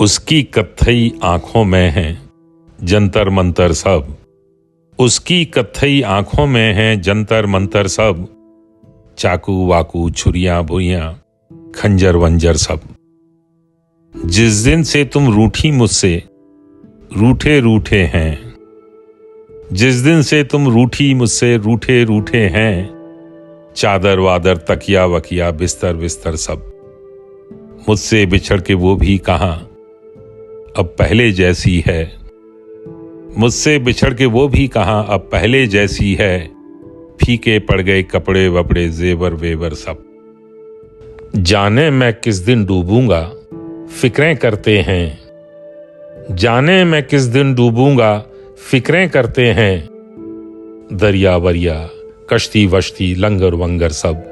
उसकी कत्थई आंखों में है जंतर मंतर सब, उसकी कत्थई आंखों में है जंतर मंतर सब, चाकू वाकू छुरियां भुरियां खंजर वंजर सब। जिस दिन से तुम रूठी मुझसे रूठे रूठे हैं, जिस दिन से तुम रूठी मुझसे रूठे रूठे हैं, चादर वादर तकिया वकिया बिस्तर बिस्तर सब। मुझसे बिछड़ के वो भी कहां अब पहले जैसी है, मुझसे बिछड़ के वो भी कहां अब पहले जैसी है, फीके पड़ गए कपड़े वपड़े जेवर वेवर सब। जाने मैं किस दिन डूबूंगा फिक्रें करते हैं, जाने मैं किस दिन डूबूंगा फिक्रें करते हैं, दरिया वरिया कश्ती वश्ती लंगर वंगर सब।